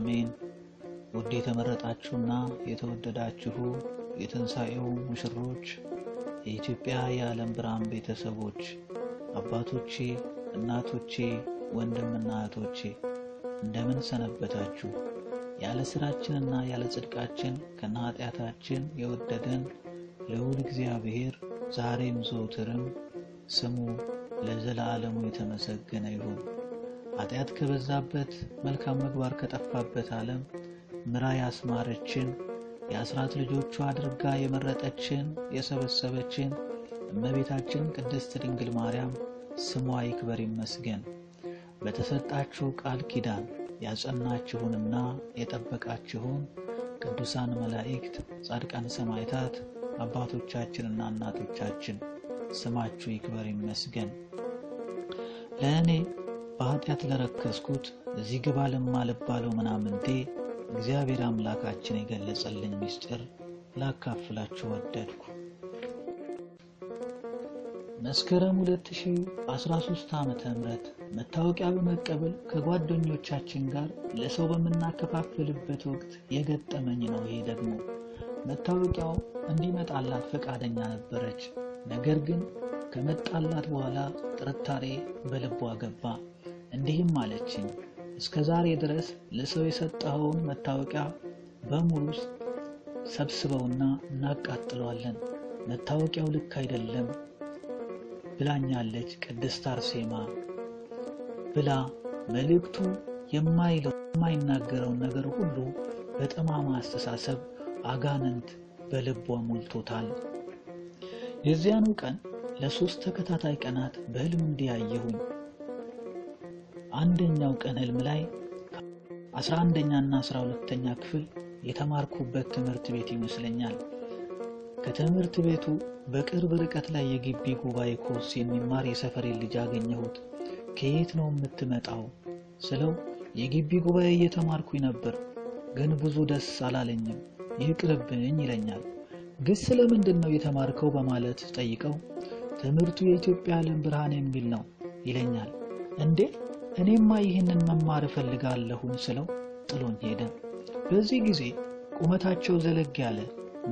አሜን። ውድ የተመረጣችሁና የተወደዳችሁ የትንሣኤው ሙሽሮች የኢትዮጵያ የአለም ብርሃን ቤተሰቦች አባቶቼ፣ እናቶቼ፣ ወንድምና እህቶቼ እንደምን ሰነበታችሁ? ያለ ስራችንና ያለ ጽድቃችን ከናጢያታችን የወደደን ልዑል እግዚአብሔር ዛሬም ዘወትርም ስሙ ለዘላለሙ የተመሰገነ ይሁን። ኃጢአት ከበዛበት መልካም ምግባር ከጠፋበት ዓለም ምራ ያስማረችን የአስራት ልጆቿ አድርጋ የመረጠችን የሰበሰበችን እመቤታችን ቅድስት ድንግል ማርያም ስሟ ይክበር ይመስገን። በተሰጣችሁ ቃል ኪዳን ያጸናችሁንና የጠበቃችሁን ቅዱሳን መላእክት፣ ጻድቃን፣ ሰማዕታት አባቶቻችንና እናቶቻችን ስማችሁ ይክበር ይመስገን። ለእኔ በኃጢአት ለረከስኩት እዚህ ግባ ለማልባለው ምናምንቴ እግዚአብሔር አምላካችን የገለጸልኝ ምስጢር ላካፍላችሁ ወደድኩ። መስከረም 2013 ዓመተ ምህረት መታወቂያ በመቀበል ከጓደኞቻችን ጋር ለሰው በመናከፋፈልበት ወቅት የገጠመኝ ነው። ይሄ ደግሞ መታወቂያው እንዲመጣላት ፈቃደኛ ነበረች። ነገር ግን ከመጣላት በኋላ ጥርጣሬ በልቧ ገባ። እንዲህም አለችኝ፣ እስከዛሬ ድረስ ለሰው የሰጠኸውን መታወቂያ በሙሉ ሰብስበውና እናቃጥለዋለን፣ መታወቂያው ልክ አይደለም ብላኛለች ቅድስት አርሴማ ብላ መልእክቱ የማይናገረውን ነገር ሁሉ በጠማማ አስተሳሰብ አጋንንት በልቧ ሞልቶታል። የዚያኑ ቀን ለ3 ተከታታይ ቀናት በህልም እንዲያየሁኝ። አንደኛው ቀን ህልም ላይ 11ኛና 12ኛ ክፍል የተማርኩበት ትምህርት ቤት ይመስለኛል። ከትምህርት ቤቱ በቅርብ ርቀት ላይ የግቢ ጉባኤ ኮርስ የሚማር የሰፈሬ ልጅ አገኘሁት። ከየት ነው የምትመጣው ስለው የግቢ ጉባኤ እየተማርኩኝ ነበር፣ ግን ብዙ ደስ አላለኝም፣ ይቅርብኝ ይለኛል። ግን ስለምንድን ነው የተማርከው በማለት ጠይቀው ትምህርቱ የኢትዮጵያ የአለም ብርሀን የሚል ነው ይለኛል። እንዴ እኔማ ይህንን መማር እፈልጋለሁ ስለው ጥሎኝ ሄደ። በዚህ ጊዜ ቁመታቸው ዘለግ ያለ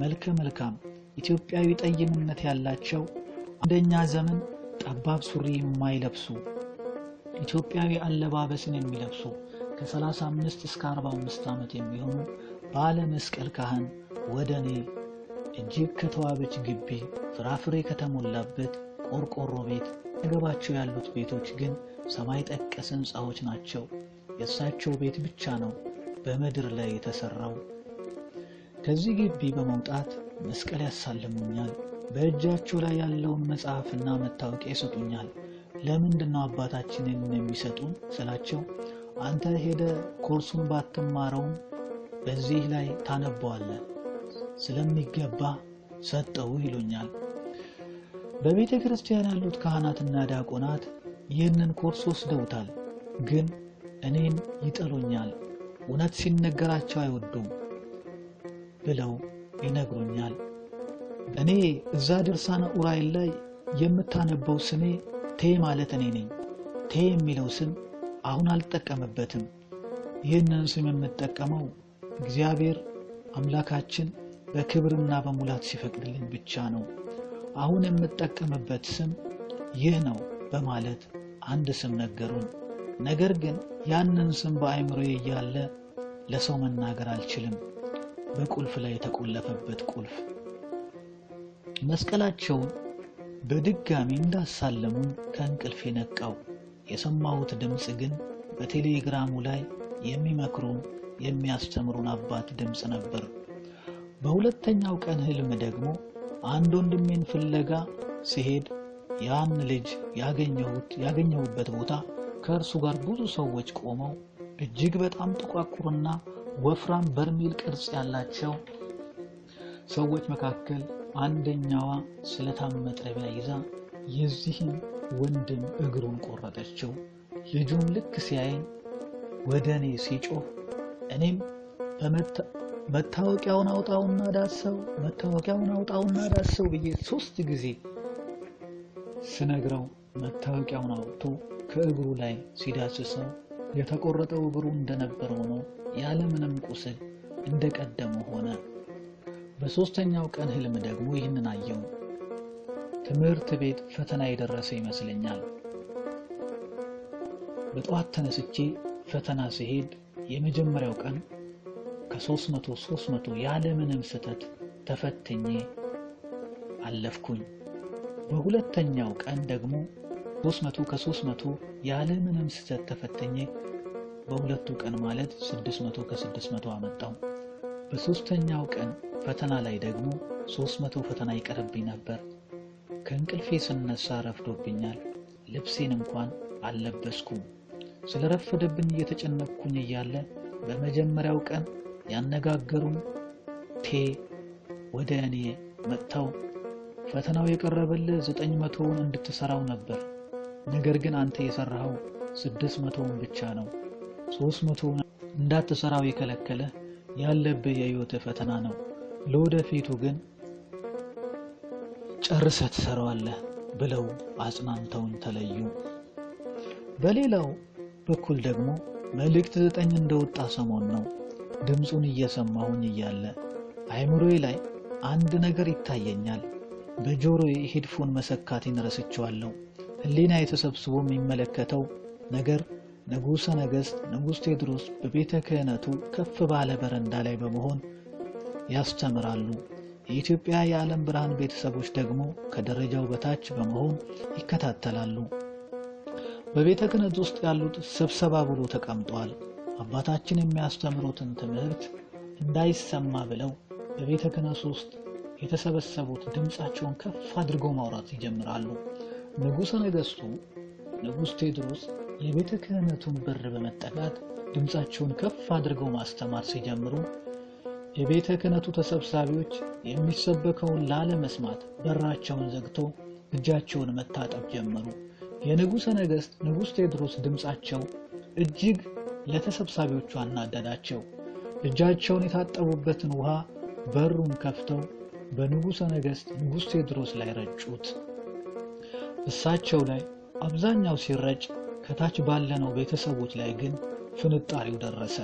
መልከ መልካም ኢትዮጵያዊ ጠይምነት ያላቸው አንደኛ ዘመን ጠባብ ሱሪ የማይለብሱ ኢትዮጵያዊ አለባበስን የሚለብሱ ከ35 እስከ 45 ዓመት የሚሆኑ ባለ መስቀል ካህን ወደኔ እጅግ ከተዋበች ግቢ ፍራፍሬ ከተሞላበት ቆርቆሮ ቤት አጠገባቸው ያሉት ቤቶች ግን ሰማይ ጠቀስ ሕንጻዎች ናቸው። የእሳቸው ቤት ብቻ ነው በምድር ላይ የተሰራው። ከዚህ ግቢ በመውጣት መስቀል ያሳልሙኛል። በእጃቸው ላይ ያለውን መጽሐፍና መታወቂያ ይሰጡኛል። ለምንድነው አባታችንን የሚሰጡን ስላቸው አንተ ሄደ ኮርሱን ባትማረው በዚህ ላይ ታነበዋለህ ስለሚገባ ሰጠው ይሉኛል። በቤተ ክርስቲያን ያሉት ካህናትና ዲያቆናት ይህንን ኮርስ ወስደውታል፣ ግን እኔን ይጠሉኛል፣ እውነት ሲነገራቸው አይወዱም ብለው ይነግሩኛል። እኔ እዛ ድርሳነ ኡራኤል ላይ የምታነበው ስሜ ቴ ማለት እኔ ነኝ። ቴ የሚለው ስም አሁን አልተጠቀመበትም። ይህንን ስም የምጠቀመው እግዚአብሔር አምላካችን በክብርና በሙላት ሲፈቅድልኝ ብቻ ነው። አሁን የምጠቀምበት ስም ይህ ነው በማለት አንድ ስም ነገሩን። ነገር ግን ያንን ስም በአእምሮዬ ያለ ለሰው መናገር አልችልም። በቁልፍ ላይ የተቆለፈበት ቁልፍ። መስቀላቸውን በድጋሚ እንዳሳለሙ ከእንቅልፌ ነቃው። የሰማሁት ድምጽ ግን በቴሌግራሙ ላይ የሚመክሩን የሚያስተምሩን አባት ድምጽ ነበር። በሁለተኛው ቀን ህልም ደግሞ አንድ ወንድሜን ፍለጋ ሲሄድ ያን ልጅ ያገኘሁበት ቦታ ከእርሱ ጋር ብዙ ሰዎች ቆመው እጅግ በጣም ጥቋቁርና ወፍራም በርሜል ቅርጽ ያላቸው ሰዎች መካከል አንደኛዋ ስለታም መጥረቢያ ይዛ የዚህን ወንድም እግሩን ቆረጠችው። ልጁም ልክ ሲያየኝ ወደኔ ሲጮህ እኔም መታወቂያውን አውጣውና ዳሰው ብዬ 3 ጊዜ ስነግረው መታወቂያውን አውጥቶ ከእግሩ ላይ ሲዳስሰው የተቆረጠው እግሩ እንደነበረው ነው ያለምንም ቁስል እንደቀደመው ሆነ። በሶስተኛው ቀን ህልም ደግሞ ይህንን አየው። ትምህርት ቤት ፈተና የደረሰ ይመስለኛል። በጠዋት ተነስቼ ፈተና ሲሄድ የመጀመሪያው ቀን ከ300 ያለምንም ስህተት ተፈትኜ አለፍኩኝ። በሁለተኛው ቀን ደግሞ 300 ከ300 ያለምንም ስህተት ተፈትኜ በሁለቱ ቀን ማለት 600 ከ600 አመጣው። በሶስተኛው ቀን ፈተና ላይ ደግሞ 300 ፈተና ይቀርብኝ ነበር። ከእንቅልፌ ስነሳ ረፍዶብኛል። ልብሴን እንኳን አልለበስኩም። ስለረፈደብኝ እየተጨነቅኩኝ እያለ በመጀመሪያው ቀን ያነጋገሩን ወደ እኔ መጥተው ፈተናው የቀረበልህ 900ውን እንድትሰራው ነበር፣ ነገር ግን አንተ የሰራኸው 600ውን ብቻ ነው። 300ውን እንዳትሰራው የከለከለ ያለብህ የህይወት ፈተና ነው። ለወደፊቱ ግን ጨርሰህ ትሰራዋለህ ብለው አጽናንተውን ተለዩ። በሌላው በኩል ደግሞ መልእክት 9 እንደወጣ ሰሞን ነው። ድምጹን እየሰማሁኝ እያለ አይምሮዬ ላይ አንድ ነገር ይታየኛል። በጆሮዬ ሄድፎን መሰካቴን ረስቼዋለሁ። ህሊናዬ ተሰብስቦ የሚመለከተው ነገር ንጉሠ ነገሥት ንጉሥ ቴዎድሮስ በቤተ ክህነቱ ከፍ ባለ በረንዳ ላይ በመሆን ያስተምራሉ። የኢትዮጵያ የአለም ብርሀን ቤተሰቦች ደግሞ ከደረጃው በታች በመሆን ይከታተላሉ። በቤተ ክህነት ውስጥ ያሉት ስብሰባ ብሎ ተቀምጠዋል። አባታችን የሚያስተምሩትን ትምህርት እንዳይሰማ ብለው በቤተ ክህነት ውስጥ የተሰበሰቡት ድምጻቸውን ከፍ አድርገው ማውራት ይጀምራሉ። ንጉሠ ነገሥቱ ንጉሥ ቴዎድሮስ የቤተ ክህነቱን በር በመጠጋት ድምጻቸውን ከፍ አድርገው ማስተማር ሲጀምሩ የቤተ ክህነቱ ተሰብሳቢዎች የሚሰበከውን ላለመስማት በራቸውን ዘግተው እጃቸውን መታጠብ ጀመሩ። የንጉሠ ነገሥት ንጉሥ ቴዎድሮስ ድምጻቸው እጅግ ለተሰብሳቢዎቹ አናደዳቸው። እጃቸውን የታጠቡበትን ውሃ በሩን ከፍተው በንጉሠ ነገሥት ንጉሥ ቴዎድሮስ ላይ ረጩት። እሳቸው ላይ አብዛኛው ሲረጭ ከታች ባለነው ቤተሰቦች ላይ ግን ፍንጣሪው ደረሰ።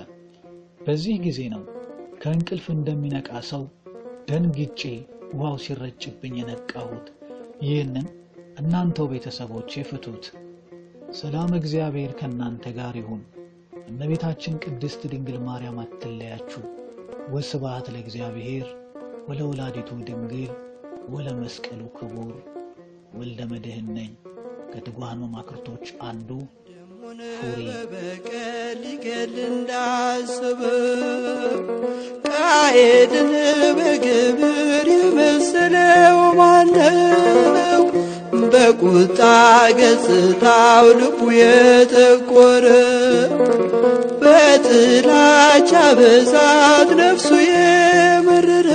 በዚህ ጊዜ ነው ከእንቅልፍ እንደሚነቃ ሰው ደንግጬ ውሃው ሲረጭብኝ የነቃሁት። ይህንን እናንተው ቤተሰቦች ይፍቱት። ሰላም እግዚአብሔር ከእናንተ ጋር ይሁን። እመቤታችን ቅድስት ድንግል ማርያም አትለያችሁ። ወስብሐት ለእግዚአብሔር ወለወላዲቱ ድንግል ወለመስቀሉ ክቡር። ወልደመድህን ነኝ። ከትጓን መማክርቶች አንዱ ፉሪ በቀል ይገል እንዳሰበ ቃየልን በግብር የመሰለው ማነው? በቁጣ ገጽታው ልቡ የተቆረ በጥላቻ ብዛት ነፍሱ የመረረ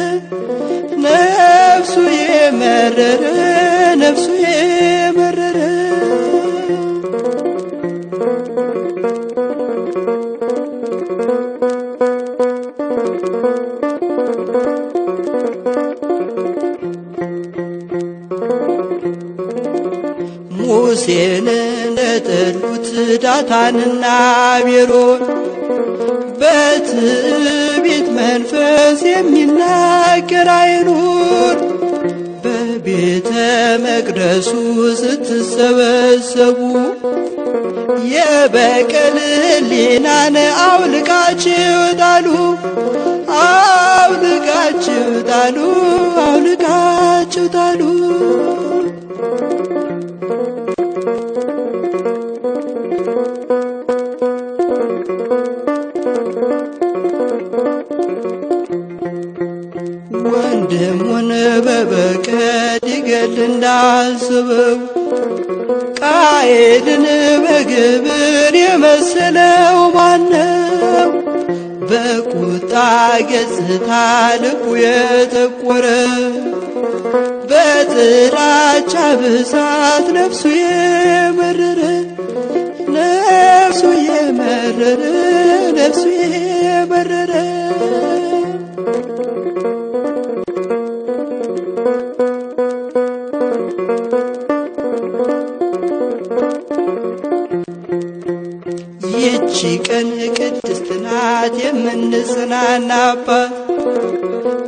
ሙሴን እንደጠሉት ዳታንና አቤሮን በትዕቢት መንፈስ የሚናገር አይኑር። በቤተ መቅደሱ ስትሰበሰቡ የበቀል ሕሊናን አውልቃችሁ ጣሉ፣ አውልቃችሁ ጣሉ፣ አውልቃችሁ ጣሉ። ወንድሙን በበቀል ይገል እንዳሰበው ቃየልን በግብር የመሰለው ማነው? በቁጣ ገጽታ ልቡ የተቆረ በጥላቻ ብዛት ነፍሱ የመረረ ይቺ በጽናት የምንጽናናባት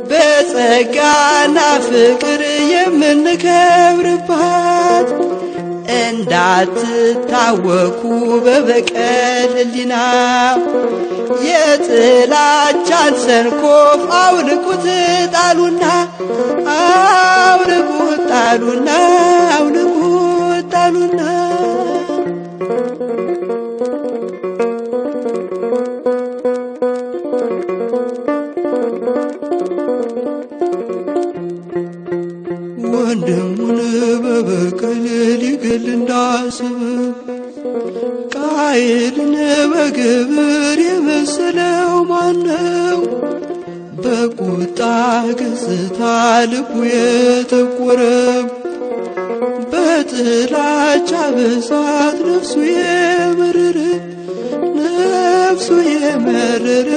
በጸጋና ፍቅር የምንከብርባት እንዳትታወኩ በበቀል ሕሊና የጥላቻን ሰንኮፍ አውልቁት ጣሉና አውልቁት ጣሉና አውልቁት ጣሉና ወንድሙን በበቀል ሊገል እንዳሰበ ቃየልን በግብር የመሰለው ማነው? በቁጣ ገጽታ ልቡ የተቆረ በጥላቻ ብዛት ነፍሱ የመረረ